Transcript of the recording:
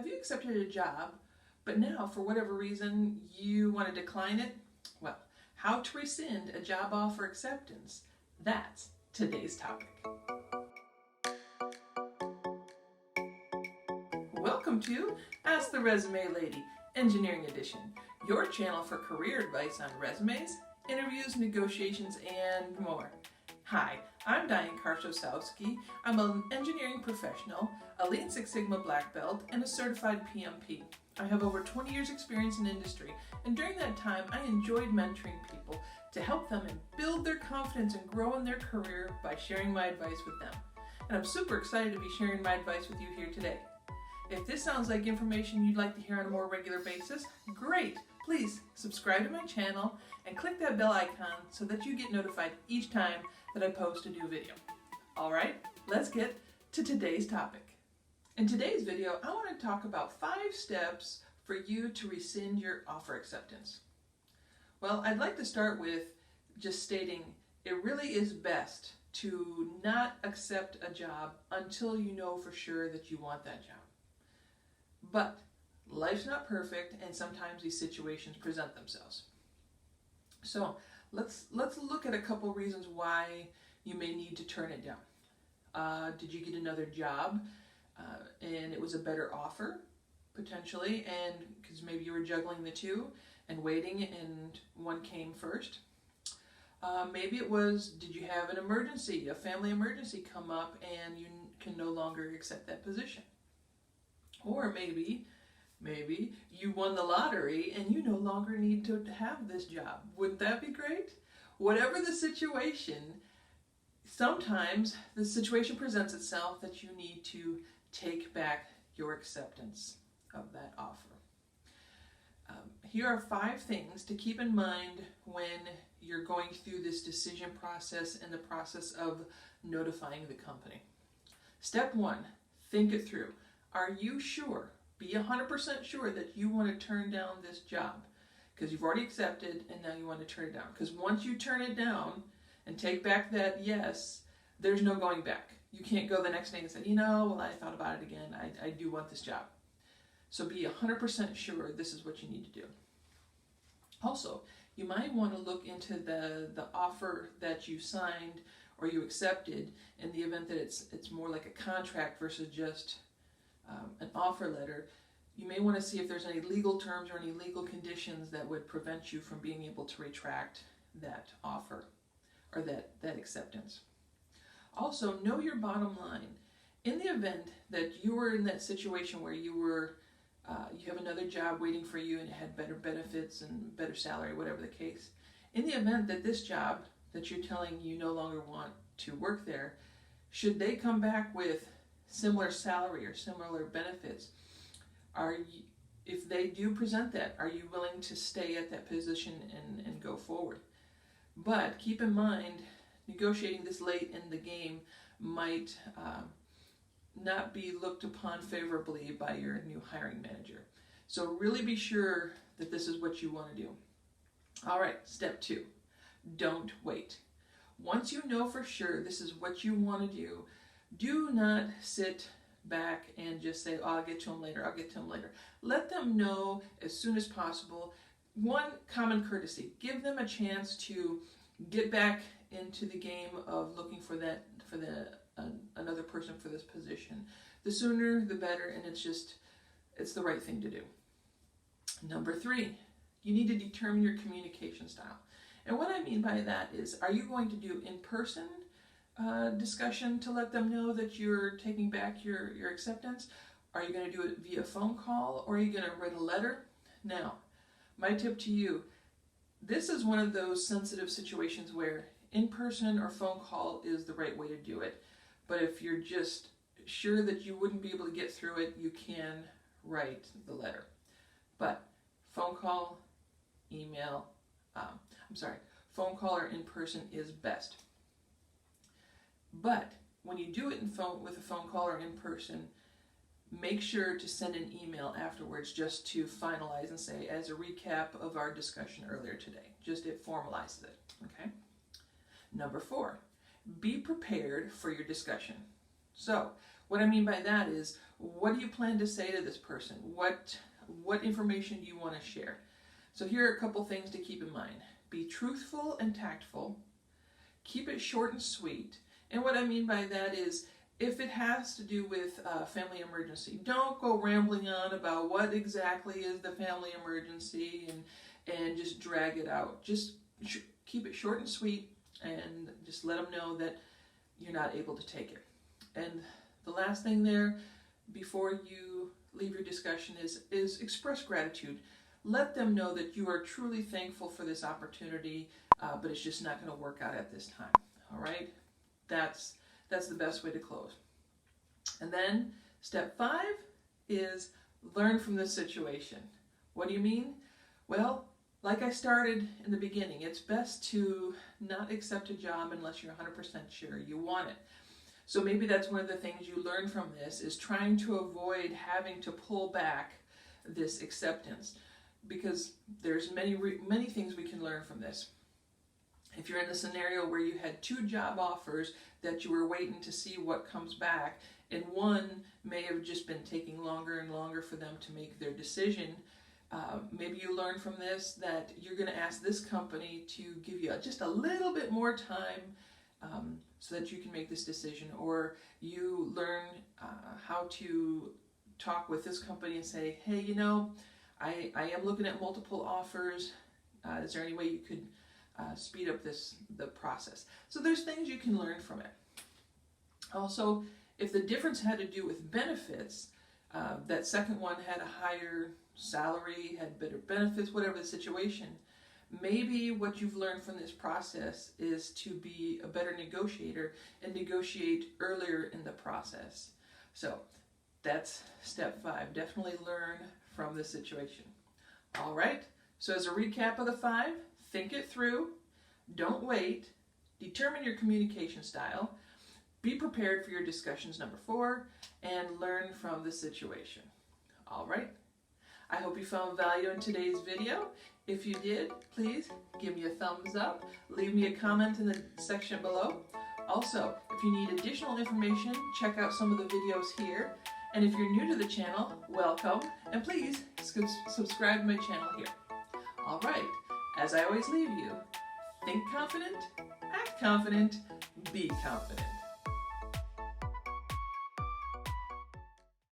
Have you accepted a job, but now for whatever reason you want to decline it? Well, how to rescind a job offer acceptance. That's today's topic. Welcome to Ask the Resume Lady, Engineering Edition, your channel for career advice on resumes, interviews, negotiations, and more. Hi, I'm Diane Karczosowski. I'm an engineering professional, a Lean Six Sigma black belt, and a certified PMP. I have over 20 years experience in industry, and during that time I enjoyed mentoring people to help them and build their confidence and grow in their career by sharing my advice with them. And I'm super excited to be sharing my advice with you here today. If this sounds like information you'd like to hear on a more regular basis, great! Please subscribe to my channel and click that bell icon so that you get notified each time that I post a new video. Alright, let's get to today's topic. In today's video, I want to talk about 5 steps for you to rescind your offer acceptance. Well, I'd like to start with just stating it really is best to not accept a job until you know for sure that you want that job. But life's not perfect, and sometimes these situations present themselves. So let's look at a couple reasons why you may need to turn it down. Did you get another job and it was a better offer, potentially, and because maybe you were juggling the two and waiting and one came first? Maybe it was, did you have an emergency, a family emergency come up and you can no longer accept that position? Or maybe you won the lottery and you no longer need to have this job. Wouldn't that be great? Whatever the situation, sometimes the situation presents itself that you need to take back your acceptance of that offer. Here are 5 things to keep in mind when you're going through this decision process and the process of notifying the company. Step 1, think it through. Are you sure? Be 100% sure that you want to turn down this job because you've already accepted and now you want to turn it down. Because once you turn it down and take back that yes, there's no going back. You can't go the next day and say, well, I thought about it again. I do want this job. So be 100% sure this is what you need to do. Also, you might want to look into the offer that you signed or you accepted in the event that it's more like a contract versus just an offer letter. You may want to see if there's any legal terms or any legal conditions that would prevent you from being able to retract that offer or that acceptance. Also, know your bottom line. In the event that you were in that situation where you have another job waiting for you and it had better benefits and better salary, whatever the case, in the event that this job that you're telling you no longer want to work there, should they come back with similar salary or similar benefits, if they do present that, are you willing to stay at that position and go forward? But keep in mind, negotiating this late in the game might not be looked upon favorably by your new hiring manager. So really be sure that this is what you want to do. All right, step 2, don't wait. Once you know for sure this is what you want to do not sit back and just say, I'll get to them later, I'll get to them later. Let them know as soon as possible. One, common courtesy. Give them a chance to get back into the game of looking for another person for this position. The sooner, the better, and it's the right thing to do. Number 3, you need to determine your communication style. And what I mean by that is, are you going to do in-person discussion to let them know that you're taking back your acceptance? Are you going to do it via phone call, or are you going to write a letter? Now, my tip to you, this is one of those sensitive situations where in-person or phone call is the right way to do it. But if you're just sure that you wouldn't be able to get through it, you can write the letter. But phone call, phone call or in-person is best. But when you do it with a phone call or in person, make sure to send an email afterwards just to finalize and say, as a recap of our discussion earlier today. It formalizes it, okay? Number 4, be prepared for your discussion. So what I mean by that is, What do you plan to say to this person? What information do you want to share? So here are a couple things to keep in mind. Be truthful and tactful. Keep it short and sweet. And what I mean by that is, if it has to do with a family emergency, don't go rambling on about what exactly is the family emergency and just drag it out. Just keep it short and sweet and just let them know that you're not able to take it. And the last thing there, before you leave your discussion, is express gratitude. Let them know that you are truly thankful for this opportunity, but it's just not going to work out at this time. All right? That's the best way to close. And then step 5 is learn from this situation. What do you mean? Well, like I started in the beginning, it's best to not accept a job unless you're 100% sure you want it. So maybe that's one of the things you learn from this, is trying to avoid having to pull back this acceptance, because there's many things we can learn from this. If you're in the scenario where you had 2 job offers that you were waiting to see what comes back, and one may have just been taking longer and longer for them to make their decision, maybe you learn from this that you're going to ask this company to give you just a little bit more time so that you can make this decision, or you learn how to talk with this company and say, hey, you know, I am looking at multiple offers. Is there any way you could speed up the process? So there's things you can learn from it. Also, if the difference had to do with benefits, that second one had a higher salary, had better benefits, whatever the situation, maybe what you've learned from this process is to be a better negotiator and negotiate earlier in the process. So that's step 5. Definitely learn from the situation. All right. So as a recap of the 5, think it through, don't wait, determine your communication style, be prepared for your discussions, number 4, and learn from the situation. All right. I hope you found value in today's video. If you did, please give me a thumbs up, leave me a comment in the section below. Also, if you need additional information, check out some of the videos here. And if you're new to the channel, welcome, and please subscribe to my channel here. All right, as I always leave you, think confident, act confident, be confident.